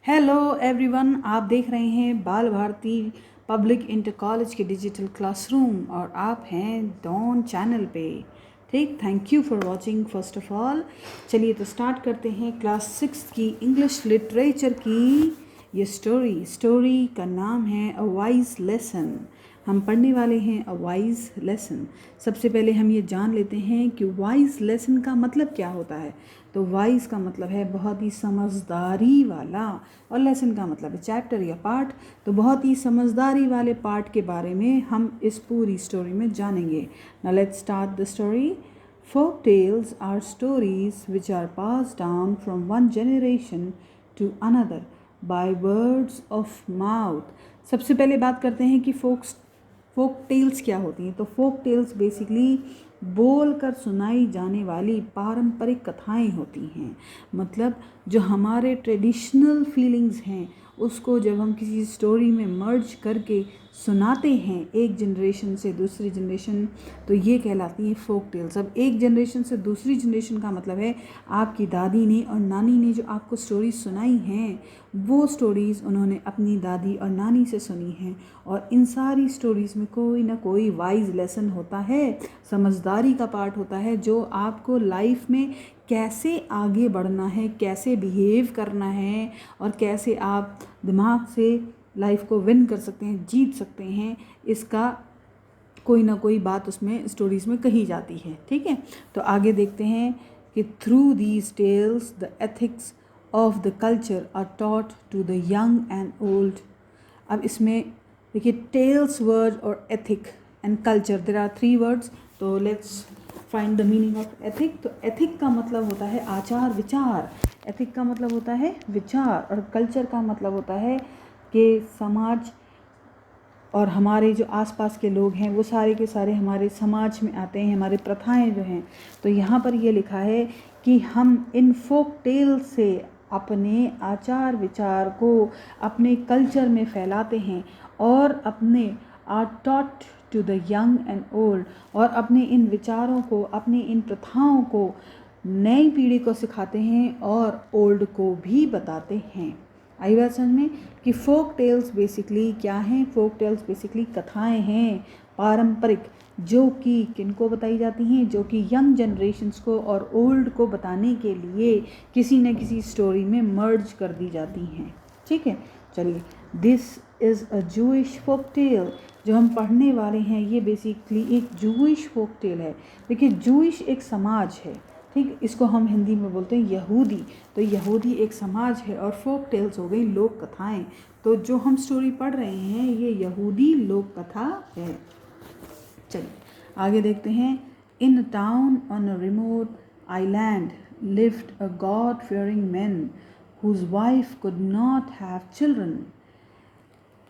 Hello everyone, आप देख रहे हैं बाल भारती पब्लिक इंटर कॉलेज के डिजिटल क्लासरूम और आप हैं डॉन चैनल पे। ठीक, thank you for watching first of all. चलिए तो स्टार्ट करते हैं क्लास 6 की इंग्लिश लिटरेचर की ये स्टोरी का नाम है अ वाइज लेसन। हम पढ़ने वाले हैं अ वाइज लेसन। सबसे पहले हम ये जान लेते हैं कि वाइज लेसन का मतलब क्या होता है। तो वाइज का मतलब है बहुत ही समझदारी वाला और लेसन का मतलब है चैप्टर या पार्ट। तो बहुत ही समझदारी वाले पार्ट के बारे में हम इस पूरी स्टोरी में जानेंगे। Now let's start the story. Folk tales are stories which are passed down from one generation to another by words of mouth। सबसे पहले बात करते हैं कि फोक टेल्स क्या होती हैं। तो फोक टेल्स बेसिकली बोल कर सुनाई जाने वाली पारंपरिक कथाएं होती हैं। मतलब जो हमारे ट्रेडिशनल फीलिंग्स हैं उसको जब हम किसी स्टोरी में मर्ज करके सुनाते हैं एक जनरेशन से दूसरी जनरेशन, तो ये कहलाती हैं फोक टेल्स। अब एक जनरेशन से दूसरी जनरेशन का मतलब है आपकी दादी ने और नानी ने जो आपको स्टोरीज सुनाई हैं वो स्टोरीज़ उन्होंने अपनी दादी और नानी से सुनी हैं। और इन सारी स्टोरीज़ में कोई ना कोई वाइज लेसन होता है, समझदारी का पार्ट होता है जो आपको लाइफ में कैसे आगे बढ़ना है, कैसे बिहेव करना है और कैसे आप दिमाग से लाइफ को विन कर सकते हैं, जीत सकते हैं, इसका कोई ना कोई बात उसमें स्टोरीज़ में कही जाती है। ठीक है, तो आगे देखते हैं कि through these tales the ethics of the culture are taught to the young and old. अब इसमें देखिए टेल्स वर्ड और ethic and culture, there are 3 words. तो let's find the meaning of ethic. तो एथिक का मतलब होता है आचार विचार, एथिक का मतलब होता है विचार, और कल्चर का मतलब होता है कि समाज और हमारे जो आसपास के लोग हैं वो सारे के सारे हमारे समाज में आते हैं, हमारे प्रथाएं जो हैं। तो यहाँ पर ये लिखा है कि हम इन फोक टेल से अपने आचार विचार को अपने कल्चर में फैलाते हैं और अपने are taught to the young and old, और अपने इन विचारों को, अपनी इन प्रथाओं को नई पीढ़ी को सिखाते हैं और ओल्ड को भी बताते हैं। आई बात समझ में कि फोक टेल्स बेसिकली क्या हैं। फोक टेल्स बेसिकली कथाएं हैं पारंपरिक, जो कि किनको बताई जाती हैं, जो कि यंग जनरेशन्स को और ओल्ड को बताने के लिए किसी न किसी स्टोरी में मर्ज कर दी जाती हैं। ठीक है, चलिए, this is a Jewish folk tale. जो हम पढ़ने वाले हैं ये बेसिकली एक जूइश फोक टेल है। देखिए, जूइश एक समाज है, ठीक, इसको हम हिंदी में बोलते हैं यहूदी। तो यहूदी एक समाज है और फोक टेल्स हो गई लोक कथाएं। तो जो हम स्टोरी पढ़ रहे हैं ये यहूदी लोक कथा है। चलिए आगे देखते हैं। In a town on a remote island lived a god fearing man whose wife could not have children.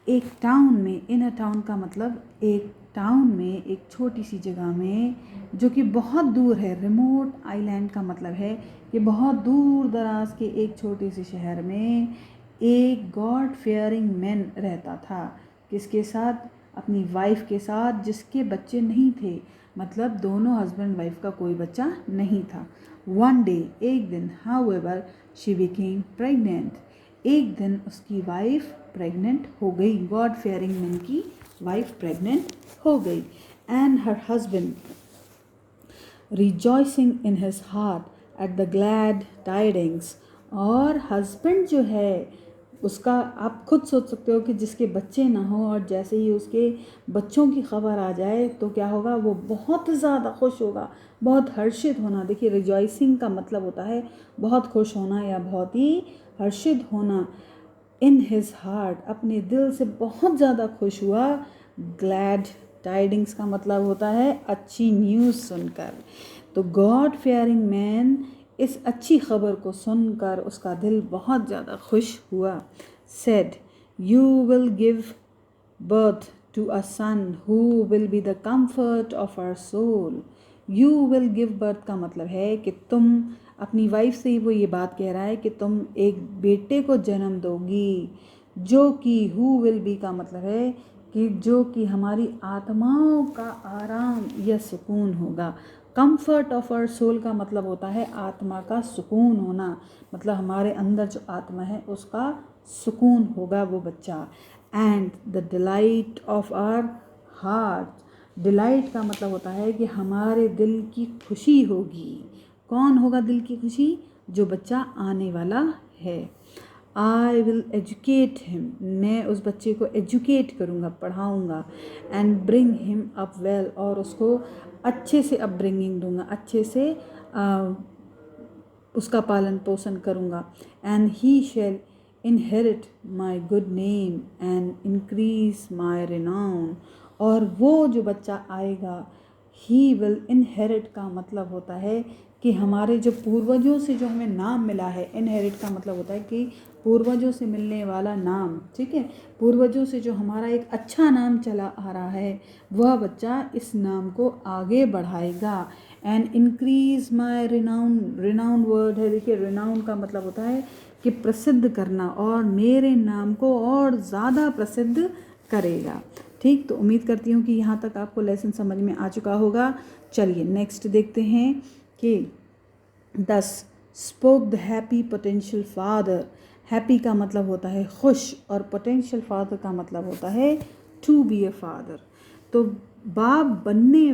एक टाउन में, इन अ टाउन का मतलब एक टाउन में, एक छोटी सी जगह में जो कि बहुत दूर है। रिमोट आइलैंड का मतलब है कि बहुत दूर दराज के एक छोटे से शहर में एक गॉड फेयरिंग मैन रहता था। किसके साथ? अपनी वाइफ के साथ, जिसके बच्चे नहीं थे। मतलब दोनों हस्बैंड वाइफ का कोई बच्चा नहीं था। वन डे, एक दिन, हाउएवर शी बिकेम प्रेग्नेंट। एक दिन उसकी वाइफ प्रेग्नेंट हो गई, गॉड फेयरिंग मैन की वाइफ प्रेग्नेंट हो गई। And her husband rejoicing in his heart at the glad tidings. और हस्बैंड जो है उसका, आप खुद सोच सकते हो कि जिसके बच्चे ना हो और जैसे ही उसके बच्चों की खबर आ जाए तो क्या होगा, वो बहुत ज़्यादा खुश होगा, बहुत हर्षित होना। देखिए, रिजॉइसिंग का मतलब होता है बहुत खुश होना या बहुत ही हर्षित होना। इन हिज हार्ट, अपने दिल से बहुत ज़्यादा खुश हुआ। ग्लैड टाइडिंग्स का मतलब होता है अच्छी न्यूज़ सुनकर। तो गॉड फेयरिंग मैन इस अच्छी खबर को सुनकर उसका दिल बहुत ज़्यादा खुश हुआ। Said, you will give birth to a son who will be the comfort of our soul. You will give birth का मतलब है कि तुम, अपनी वाइफ से ही वो ये बात कह रहा है कि तुम एक बेटे को जन्म दोगी, जो कि हु विल बी का मतलब है कि जो कि हमारी आत्माओं का आराम या सुकून होगा। कंफर्ट ऑफ आवर सोल का मतलब होता है आत्मा का सुकून होना, मतलब हमारे अंदर जो आत्मा है उसका सुकून होगा वो बच्चा। And the delight of our heart, delight का मतलब होता है कि हमारे दिल की खुशी होगी। कौन होगा दिल की खुशी? जो बच्चा आने वाला है। आई विल एजुकेट हिम, मैं उस बच्चे को एजुकेट करूँगा, पढ़ाऊँगा। And bring him up well, और उसको अच्छे से अपब्रिंगिंग दूँगा, अच्छे से उसका पालन पोषण करूँगा। And he shall inherit my good name and increase my renown, और वो जो बच्चा आएगा, ही विल इनहेरिट का मतलब होता है कि हमारे जो पूर्वजों से जो हमें नाम मिला है, इनहेरिट का मतलब होता है कि पूर्वजों से मिलने वाला नाम, ठीक है, पूर्वजों से जो हमारा एक अच्छा नाम चला आ रहा है, वह बच्चा इस नाम को आगे बढ़ाएगा। And increase my renown, renown word है, देखिए रिनाउन का मतलब होता है कि प्रसिद्ध करना, और मेरे नाम को और ज़्यादा प्रसिद्ध करेगा। ठीक, तो उम्मीद करती हूँ कि यहाँ तक आपको लेसन समझ में आ चुका होगा। चलिए नेक्स्ट देखते हैं कि 10 spoke the happy potential father. Happy का मतलब होता है खुश, और पोटेंशियल फादर का मतलब होता है टू बी ए फादर। तो बाप बनने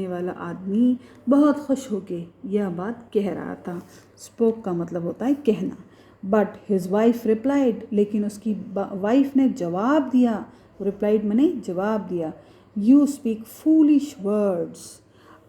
वाला आदमी बहुत खुश होके यह बात कह रहा था। स्पोक का मतलब होता है कहना। बट हिज वाइफ रिप्लाइड, लेकिन उसकी वाइफ ने जवाब दिया। रिप्लाइड माने जवाब दिया। यू स्पीक फूलिश वर्ड्स,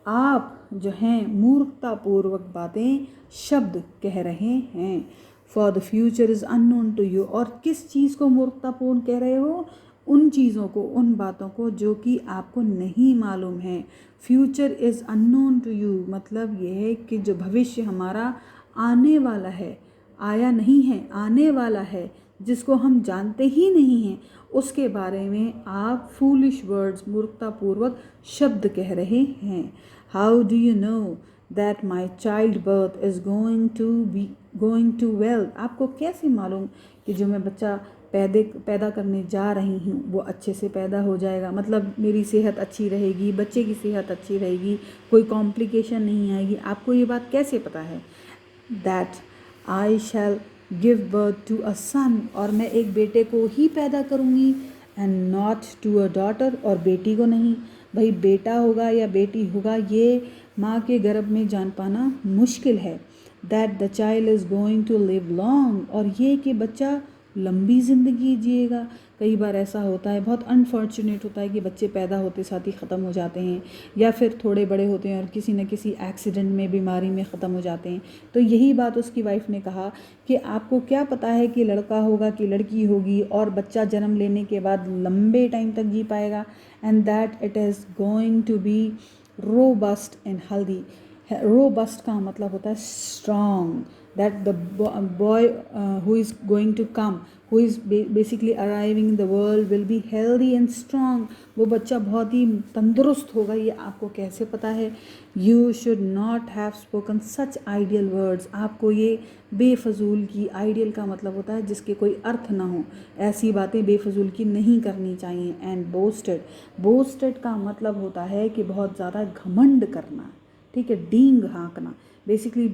आप जो हैं मूर्खतापूर्वक बातें, शब्द कह रहे हैं। For the future is unknown to you, और किस चीज़ को मूर्खतापूर्ण कह रहे हो? उन चीज़ों को, उन बातों को जो कि आपको नहीं मालूम है। Future is unknown to you मतलब ये है कि जो भविष्य हमारा आने वाला है, आया नहीं है, आने वाला है, जिसको हम जानते ही नहीं हैं, उसके बारे में आप फूलिश वर्ड्स, मूर्खतापूर्वक शब्द कह रहे हैं। How do you know that my child birth is going to well, आपको कैसे मालूम कि जो मैं बच्चा पैदा करने जा रही हूँ वो अच्छे से पैदा हो जाएगा, मतलब मेरी सेहत अच्छी रहेगी, बच्चे की सेहत अच्छी रहेगी, कोई कॉम्प्लिकेशन नहीं आएगी, आपको ये बात कैसे पता है? That I shall give birth to a son, और मैं एक बेटे को ही पैदा करूँगी, and not to a daughter, और बेटी को नहीं। भाई बेटा होगा या बेटी होगा ये माँ के गर्भ में जान पाना मुश्किल है। That the child is going to live long, और ये कि बच्चा लंबी ज़िंदगी जिएगा। कई बार ऐसा होता है, बहुत अनफॉर्चुनेट होता है कि बच्चे पैदा होते साथ ही ख़त्म हो जाते हैं, या फिर थोड़े बड़े होते हैं और किसी न किसी एक्सीडेंट में, बीमारी में ख़त्म हो जाते हैं। तो यही बात उसकी वाइफ ने कहा कि आपको क्या पता है कि लड़का होगा कि लड़की होगी, और बच्चा जन्म लेने के बाद लंबे टाइम तक जी पाएगा। And that it is going to be robust and healthy. Robust का मतलब होता है strong. That the boy who is going to come, who is basically arriving in the world will be healthy and strong, वो बच्चा बहुत ही तंदुरुस्त होगा। ये आपको कैसे पता है? You should not have spoken such ideal words, आपको ये बेफजूल की, आइडियल का मतलब होता है जिसके कोई अर्थ ना हो, ऐसी बातें बेफजूल की नहीं करनी चाहिए। एंड बोस्टेड, बोस्टेड का मतलब होता है कि बहुत ज़्यादा घमंड करना, ठीक है, डींग हाँकना। बेसिकली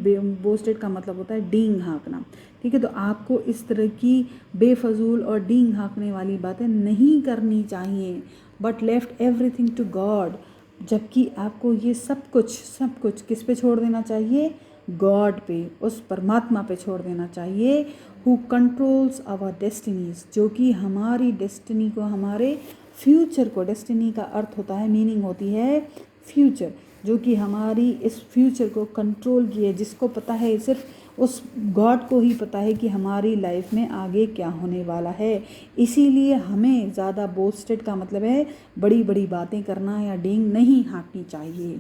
बोस्टेड का मतलब होता है डींग हाँकना, ठीक है। तो आपको इस तरह की बेफजूल और डींग हाँकने वाली बातें नहीं करनी चाहिए। But left everything to God, जबकि आपको ये सब कुछ किस पे छोड़ देना चाहिए? गॉड पे, उस परमात्मा पे छोड़ देना चाहिए। हु कंट्रोल्स आवर डेस्टिनीज, जो कि हमारी डेस्टिनी को, हमारे फ्यूचर को, डेस्टिनी का अर्थ होता है, मीनिंग होती है फ्यूचर, जो कि हमारी इस फ्यूचर को कंट्रोल किए, जिसको पता है, सिर्फ उस गॉड को ही पता है कि हमारी लाइफ में आगे क्या होने वाला है। इसीलिए हमें ज़्यादा बोस्टेड का मतलब है बड़ी बड़ी बातें करना या डींग नहीं हाँकनी चाहिए।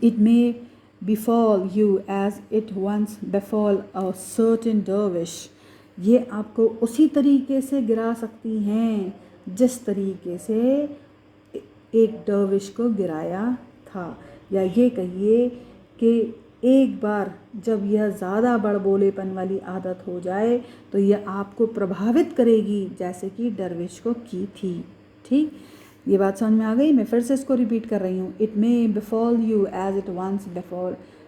It may befall you as it once befall a certain dervish, ये आपको उसी तरीके से गिरा सकती हैं जिस तरीके से एक डर्विश को गिराया था। या ये कहिए कि एक बार जब यह ज़्यादा बड़बोलेपन वाली आदत हो जाए तो यह आपको प्रभावित करेगी, जैसे कि डर्विश को की थी। ठीक, ये बात समझ में आ गई? मैं फिर से इसको रिपीट कर रही हूँ। It may befall you as it once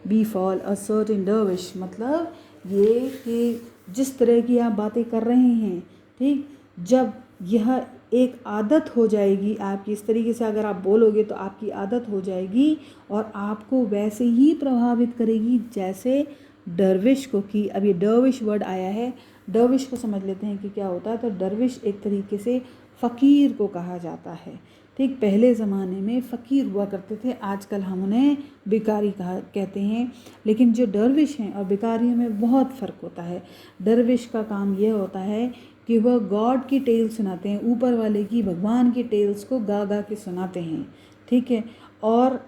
befall a certain dervish, मतलब ये कि जिस तरह की आप बातें कर रहे हैं, ठीक, जब यह एक आदत हो जाएगी आपकी, इस तरीके से अगर आप बोलोगे तो आपकी आदत हो जाएगी और आपको वैसे ही प्रभावित करेगी जैसे दरविश को की। अब ये दरविश वर्ड आया है, दरविश को समझ लेते हैं कि क्या होता है। तो दरविश एक तरीके से फ़कीर को कहा जाता है, ठीक। पहले ज़माने में फ़कीर हुआ करते थे, आजकल हम उन्हें भिखारी कहते हैं। लेकिन जो दरविश हैं और भिखारियों में बहुत फ़र्क होता है। दरविश का काम यह होता है कि वह गॉड की टेल सुनाते हैं, ऊपर वाले की, भगवान की टेल्स को गा गा के सुनाते हैं, ठीक है। और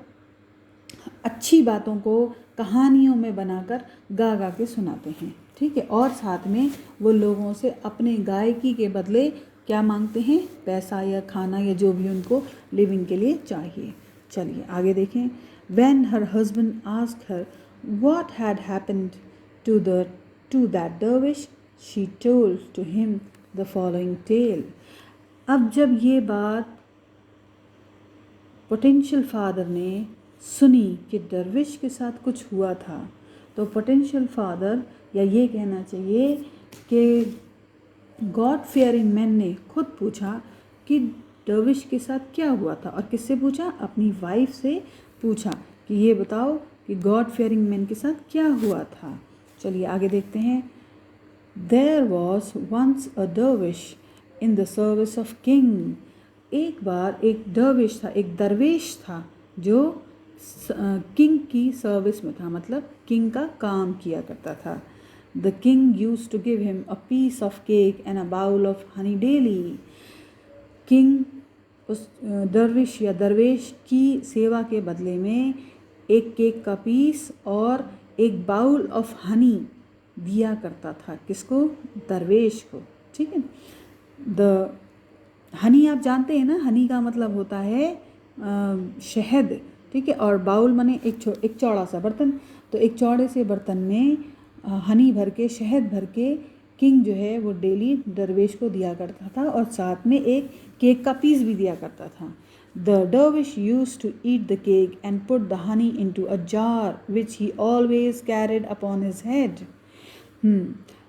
अच्छी बातों को कहानियों में बनाकर गा गा के सुनाते हैं, ठीक है। और साथ में वो लोगों से अपने गायकी के बदले क्या मांगते हैं, पैसा या खाना या जो भी उनको लिविंग के लिए चाहिए। चलिए आगे देखें। When her husband asked her what had happened to that dervish, she told to him the following tale. अब जब ये बात पोटेंशियल फादर ने सुनी कि दरविश के साथ कुछ हुआ था, तो पोटेंशियल फादर, या ये कहना चाहिए कि गॉड फेयरिंग मैन ने खुद पूछा कि दरविश के साथ क्या हुआ था। और किससे पूछा, अपनी वाइफ से पूछा कि ये बताओ कि गॉड फेयरिंग मैन के साथ क्या हुआ था। चलिए आगे देखते हैं। There was once a dervish in the service of king. एक बार एक दरविश था, एक दरवेश था जो किंग की सर्विस में था, मतलब किंग का काम किया करता था। The king used to give him a piece of cake and a bowl of honey daily. King उस दरविश या दरवेश की सेवा के बदले में एक केक का पीस और एक बाउल ऑफ हनी दिया करता था। किसको, दरवेश को, ठीक है। द हनी आप जानते हैं ना, हनी का मतलब होता है शहद, ठीक है। और बाउल माने एक चौड़ा सा बर्तन। तो एक चौड़े से बर्तन में हनी भर के, शहद भर के किंग जो है वो डेली दरवेश को दिया करता था और साथ में एक केक का पीस भी दिया करता था। The dervish used to eat the cake and put the honey into a jar which he always carried upon his head.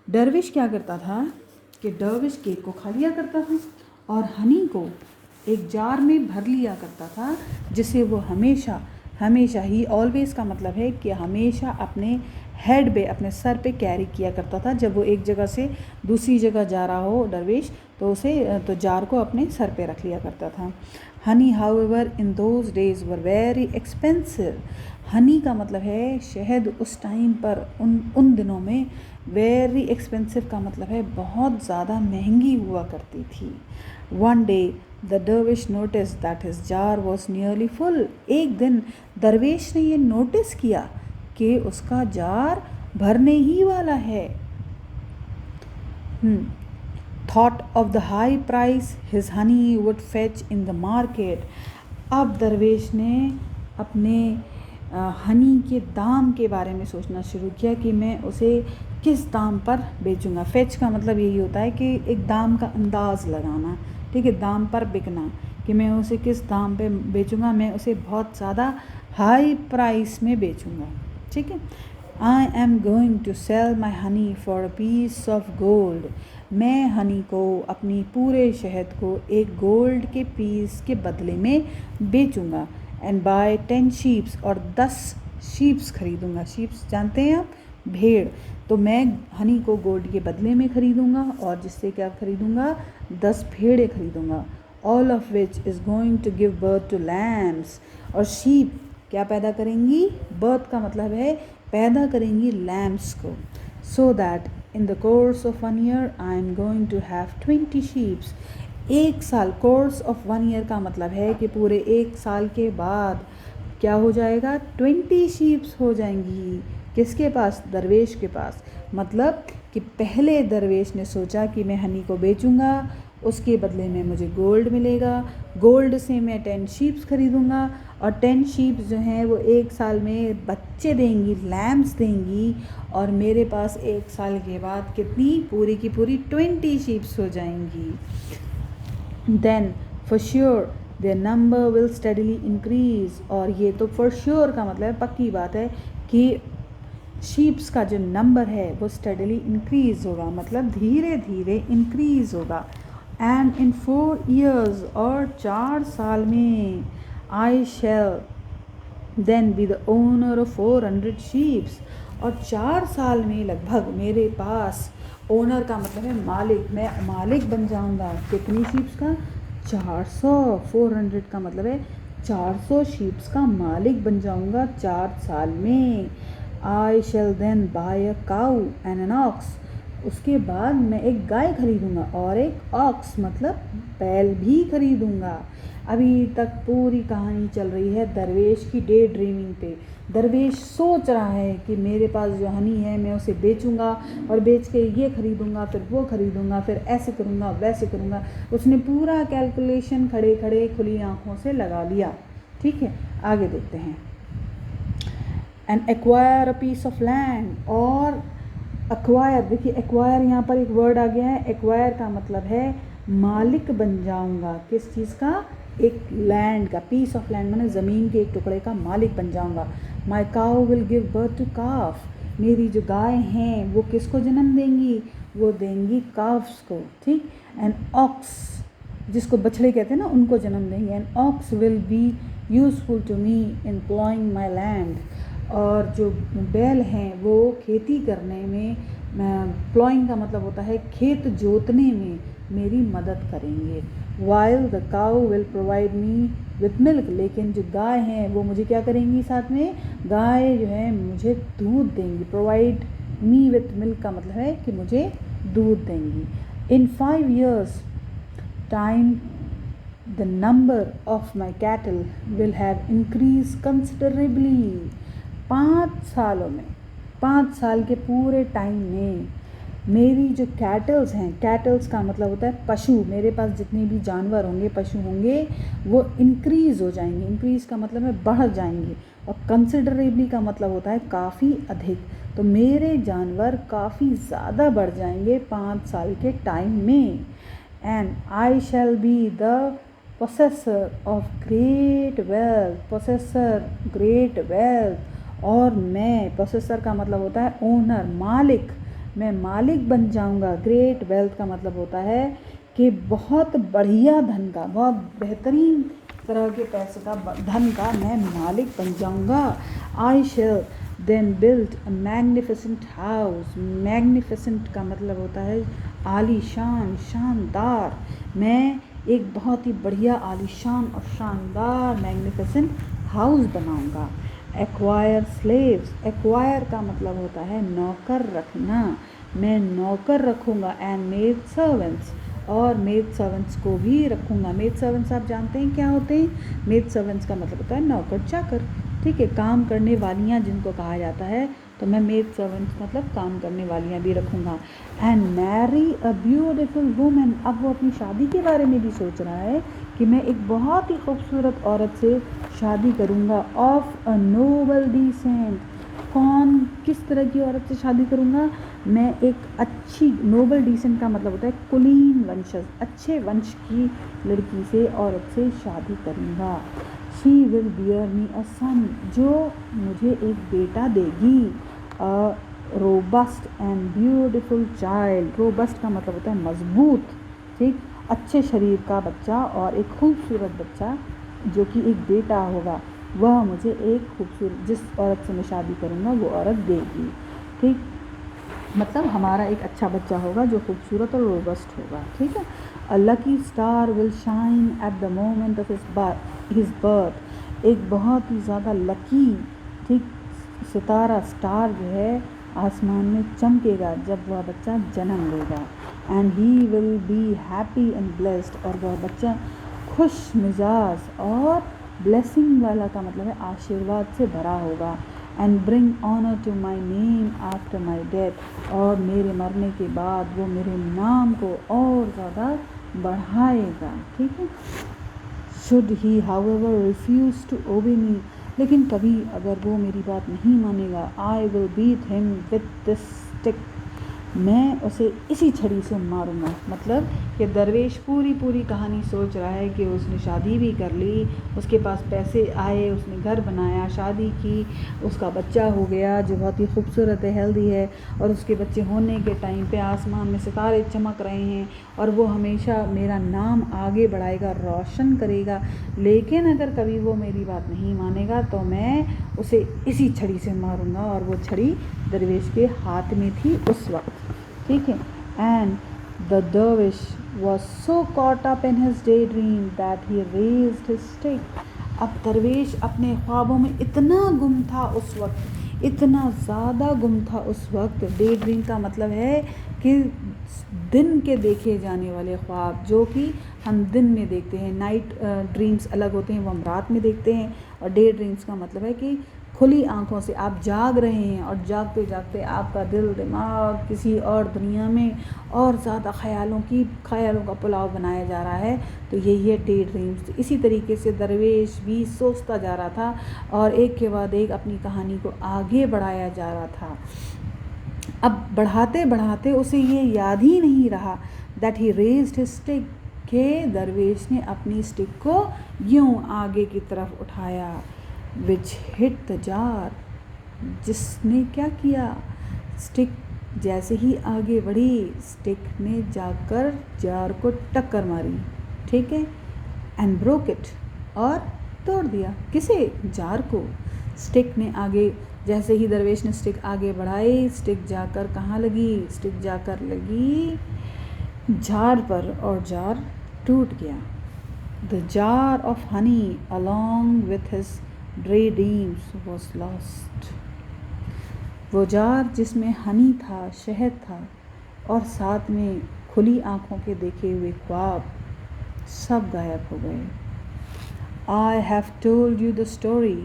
Darwish क्या करता था कि दरविश केक को खा लिया करता था और हनी को एक जार में भर लिया करता था, जिसे वो हमेशा ही, ऑलवेज का मतलब है कि हमेशा अपने हेड पे, अपने सर पे कैरी किया करता था। जब वो एक जगह से दूसरी जगह जा रहा हो दरवेश, तो जार को अपने सर पे रख लिया करता था। Honey however in those days were very expensive. Honey का मतलब है शहद, उस टाइम पर, उन दिनों में वेरी एक्सपेंसिव का मतलब है बहुत ज़्यादा महंगी हुआ करती थी। वन डे द दरवेश notice that his jar was nearly full. एक दिन दरवेश ने ये नोटिस किया कि उसका जार भरने ही वाला है। Thought of the high price his honey would fetch in the market. अब दरवेश ने अपने हनी के दाम के बारे में सोचना शुरू किया कि मैं उसे किस दाम पर बेचूंगा। फेच का मतलब यही होता है कि एक दाम का अंदाज़ लगाना, ठीक है, दाम पर बिकना, कि मैं उसे किस दाम पे बेचूंगा, मैं उसे बहुत ज़्यादा हाई प्राइस में बेचूंगा, ठीक है। I am going to sell my honey for a piece of gold. मैं हनी को, अपनी पूरे शहद को एक गोल्ड के पीस के बदले में बेचूंगा। एंड बाय 10 शीप्स, और 10 शीप्स खरीदूंगा। शीप्स जानते हैं आप, भेड़। तो मैं हनी को गोल्ड के बदले में खरीदूंगा और जिससे क्या खरीदूंगा, 10 भेड़ें खरीदूंगा। All of which is going to give birth to lambs. और शीप क्या पैदा करेंगी, बर्थ का मतलब है पैदा करेंगी लैम्स को। So that in the course of 1 year I am going to have 20 sheeps. एक साल, कोर्स ऑफ 1 year का मतलब है कि पूरे एक साल के बाद क्या हो जाएगा, 20 शीप्स हो जाएंगी। किसके पास, दरवेश के पास। मतलब कि पहले दरवेश ने सोचा कि मैं हनी को बेचूंगा, उसके बदले में मुझे गोल्ड मिलेगा, गोल्ड से मैं 10 शीप्स खरीदूंगा और 10 शीप्स जो हैं वो एक साल में बच्चे देंगी, लैम्स देंगी, और मेरे पास एक साल के बाद कितनी, पूरी की पूरी 20 शीप्स हो जाएंगी। Then for sure their number will steadily increase. और ये तो फॉर श्योर का मतलब पक्की बात है कि शीप्स का जो नंबर है वो स्टडीली इंक्रीज़ होगा, मतलब धीरे धीरे इंक्रीज़ होगा। एंड इन 4 years, और 4 साल में, I shall then be the owner of 400 sheeps, और 4 साल में लगभग मेरे पास, ओनर का मतलब है मालिक, मैं मालिक बन जाऊंगा कितनी शीप्स का, 400। 400 का मतलब है 400 शीप्स का मालिक बन जाऊंगा 4 साल में। I shall then buy a cow and an ox, उसके बाद मैं एक गाय खरीदूंगा और एक ऑक्स मतलब बैल भी खरीदूंगा। अभी तक पूरी कहानी चल रही है दरवेश की डे ड्रीमिंग पे। दरवेश सोच रहा है कि मेरे पास जो हनी है मैं उसे बेचूंगा, और बेच के ये खरीदूंगा, फिर वो खरीदूंगा, फिर ऐसे करूंगा, वैसे करूंगा। उसने पूरा कैलकुलेशन खड़े खड़े खुली आंखों से लगा लिया। ठीक है, आगे देखते हैं। And acquire a piece of land, और एक्वायर, देखिए एक्वायर यहाँ पर एक वर्ड आ गया है। एक्वायर का मतलब है मालिक बन जाऊंगा, किस चीज़ का, एक लैंड का, पीस ऑफ लैंड माने ज़मीन के एक टुकड़े का मालिक बन जाऊंगा। My cow will give birth to calf, मेरी जो गाय हैं वो किसको जन्म देंगी, वो देंगी काफ्स को। ठीक। एंड ऑक्स, जिसको बछड़े कहते हैं ना, उनको जन्म देंगे। And ox will be useful to me in ploughing my land, और जो बैल हैं वो खेती करने में, प्लॉइंग का मतलब होता है खेत जोतने में मेरी मदद करेंगे। While the cow will provide me with milk, लेकिन जो गाय हैं वो मुझे क्या करेंगी, साथ में गाय जो है मुझे दूध देंगी। प्रोवाइड मी विथ मिल्क का मतलब है कि मुझे दूध देंगी। इन 5 years time the number of my cattle will have increased considerably, 5 सालों में, 5 साल के पूरे टाइम में मेरी जो कैटल्स हैं, कैटल्स का मतलब होता है पशु, मेरे पास जितने भी जानवर होंगे, पशु होंगे, वो इंक्रीज़ हो जाएंगे। इंक्रीज़ का मतलब है बढ़ जाएंगे, और कंसिडरेबली का मतलब होता है काफ़ी अधिक। तो मेरे जानवर काफ़ी ज़्यादा बढ़ जाएंगे 5 साल के टाइम में। And I shall be the possessor of great wealth, possessor great wealth, और मैं, possessor का मतलब होता है ओनर, मालिक, मैं मालिक बन जाऊंगा। ग्रेट वेल्थ का मतलब होता है कि बहुत बढ़िया धन का, बहुत बेहतरीन तरह के पैसे का, धन का मैं मालिक बन जाऊंगा। I shall then build a magnificent house, magnificent का मतलब होता है आलीशान, शानदार, मैं एक बहुत ही बढ़िया आलीशान और शानदार मैग्निफिसेंट हाउस बनाऊंगा। एक्वायर स्लेव्स, एक्वायर का मतलब होता है नौकर रखना, मैं नौकर रखूँगा। एंड मेड सर्वेंट्स, और मेड सर्वेंट्स को भी रखूँगा। मेड सर्वेंट्स आप जानते हैं क्या होते हैं, मेड सर्वेंट्स का मतलब होता है नौकर चाकर। ठीक है, काम करने वालियाँ जिनको कहा जाता है, तो मैं मेड सर्वेंट्स मतलब काम करने वालियाँ भी रखूँगा। And marry a beautiful women, अब वो अपनी शादी के बारे में भी सोच रहा है कि मैं एक बहुत ही खूबसूरत औरत से शादी करूँगा। ऑफ अ नोबल डिसेंट, कौन, किस तरह की औरत से शादी करूँगा, मैं एक अच्छी, नोबल डिसेंट का मतलब होता है कुलीन वंशज, अच्छे वंश की लड़की से, औरत से शादी करूँगा। शी विल बियर मी अ सन, जो मुझे एक बेटा देगी। A robust and beautiful child, robust का मतलब होता है मजबूत, ठीक, अच्छे शरीर का बच्चा, और एक खूबसूरत बच्चा जो कि एक बेटा होगा, वह मुझे एक खूबसूरत, जिस औरत से मैं शादी करूँगा वो औरत देगी। ठीक, मतलब हमारा एक अच्छा बच्चा होगा जो खूबसूरत और रोबस्ट होगा। ठीक है। अ lucky star will shine at the moment of his birth, एक बहुत ही ज़्यादा लकी, ठीक, सितारा, स्टार जो है आसमान में चमकेगा जब वह बच्चा जन्म लेगा। And he will be happy and blessed, और वह बच्चा खुश मिजाज और ब्लेसिंग वाला का मतलब है आशीर्वाद से भरा होगा। And bring honour to my name after my death, और मेरे मरने के बाद वो मेरे नाम को और ज़्यादा बढ़ाएगा। ठीक है। Should he however refuse to obey me, लेकिन कभी अगर वो मेरी बात नहीं मानेगा, I will beat him with this stick, मैं उसे इसी छड़ी से मारूंगा। मतलब कि दरवेश पूरी कहानी सोच रहा है कि उसने शादी भी कर ली, उसके पास पैसे आए, उसने घर बनाया, शादी की, उसका बच्चा हो गया जो बहुत ही खूबसूरत है, हेल्दी है, और उसके बच्चे होने के टाइम पे आसमान में सितारे चमक रहे हैं और वो हमेशा मेरा नाम आगे बढ़ाएगा, रोशन करेगा। लेकिन अगर कभी वो मेरी बात नहीं मानेगा तो मैं उसे इसी छड़ी से मारूंगा। और वो छड़ी दरवेश के हाथ में थी उस वक्त, ठीक है। And the Darwish was so caught up in his day dream that he raised his stick. अब दरवेश अपने ख्वाबों में इतना गुम था उस वक्त, इतना ज़्यादा गुम था उस वक्त। डे ड्रीम का मतलब है कि दिन के देखे जाने वाले ख्वाब, जो कि हम दिन में देखते हैं। नाइट ड्रीम्स अलग होते हैं, वो हम रात में देखते हैं। और डे ड्रीम्स का मतलब है कि खुली आंखों से आप जाग रहे हैं और जागते जागते आपका दिल दिमाग किसी और दुनिया में और ज़्यादा ख्यालों का पुलाव बनाया जा रहा है। तो यही है डे ड्रीम्स। इसी तरीके से दरवेश भी सोचता जा रहा था और एक के बाद एक अपनी कहानी को आगे बढ़ाया जा रहा था। अब बढ़ाते बढ़ाते उसे ये याद ही नहीं रहा that he raised his stick, के दरवेश ने अपनी स्टिक को यूं आगे की तरफ उठाया, विच हिट द जार, जिसने क्या किया, स्टिक जैसे ही आगे बढ़ी, स्टिक ने जाकर जार को टक्कर मारी, ठीक है। एंड ब्रोक इट, और तोड़ दिया। किसे? जार को। स्टिक ने आगे, जैसे ही दरवेश ने स्टिक आगे बढ़ाई, स्टिक जाकर कहाँ लगी? स्टिक जाकर लगी जार पर और जार टूट गया। The jar of honey along with his ड्रे ड्रीम्स वॉज लॉस्ट। वो जार जिसमें हनी था, शहद था, और साथ में खुली आंखों के देखे हुए ख्वाब, सब गायब हो गए। I have told you the story,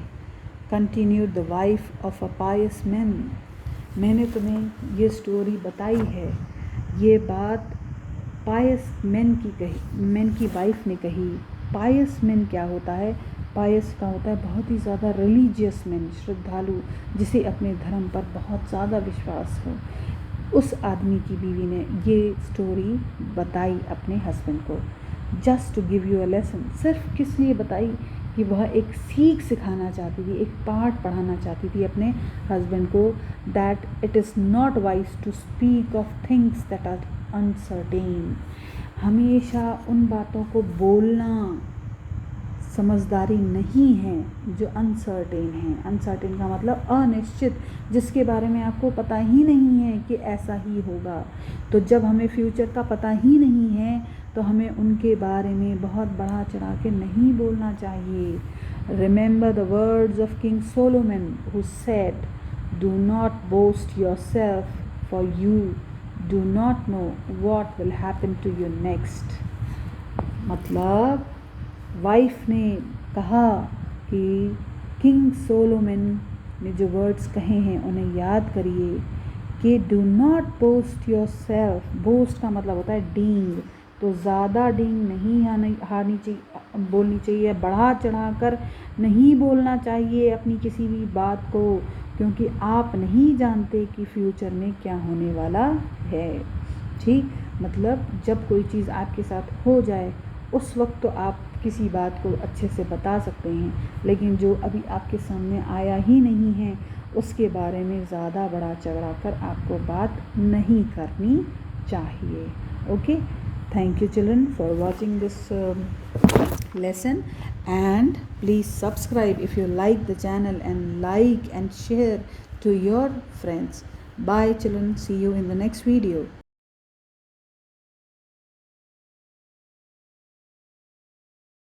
continued the wife of a pious man. मैंने तुम्हें ये स्टोरी बताई है। ये बात पायस मैन की वाइफ ने कही। पायस मैन क्या होता है? पायस का होता है बहुत ही ज़्यादा रिलीजियस मैन, श्रद्धालु, जिसे अपने धर्म पर बहुत ज़्यादा विश्वास हो। उस आदमी की बीवी ने ये स्टोरी बताई अपने हस्बैंड को, just to give you a lesson. सिर्फ किस लिए बताई? कि वह एक सीख सिखाना चाहती थी, एक पाठ पढ़ाना चाहती थी अपने हस्बैंड को, that it is not wise to speak of things that are uncertain. हमेशा उन बातों को बोलना समझदारी नहीं है जो अनसर्टेन है। अनसर्टेन का मतलब अनिश्चित, जिसके बारे में आपको पता ही नहीं है कि ऐसा ही होगा। तो जब हमें फ्यूचर का पता ही नहीं है तो हमें उनके बारे में बहुत बढ़ा चढ़ा के नहीं बोलना चाहिए। Remember the words of King Solomon who said, do not boast yourself, for you do not know what will happen to you next. मतलब वाइफ ने कहा कि किंग सोलोमन ने जो वर्ड्स कहे हैं उन्हें याद करिए कि do not boast your self. Boast का मतलब होता है डींग, तो ज़्यादा डींग नहीं बोलनी चाहिए, बढ़ा चढ़ा कर नहीं बोलना चाहिए अपनी किसी भी बात को, क्योंकि आप नहीं जानते कि फ्यूचर में क्या होने वाला है। ठीक, मतलब जब कोई चीज़ आपके साथ हो जाए उस वक्त तो आप किसी बात को अच्छे से बता सकते हैं, लेकिन जो अभी आपके सामने आया ही नहीं है उसके बारे में ज़्यादा बढ़ा चढ़ा कर आपको बात नहीं करनी चाहिए। Okay, thank you children for watching this lesson, and please subscribe if you like the channel, and like and share to your friends. Bye children, see you in the next video.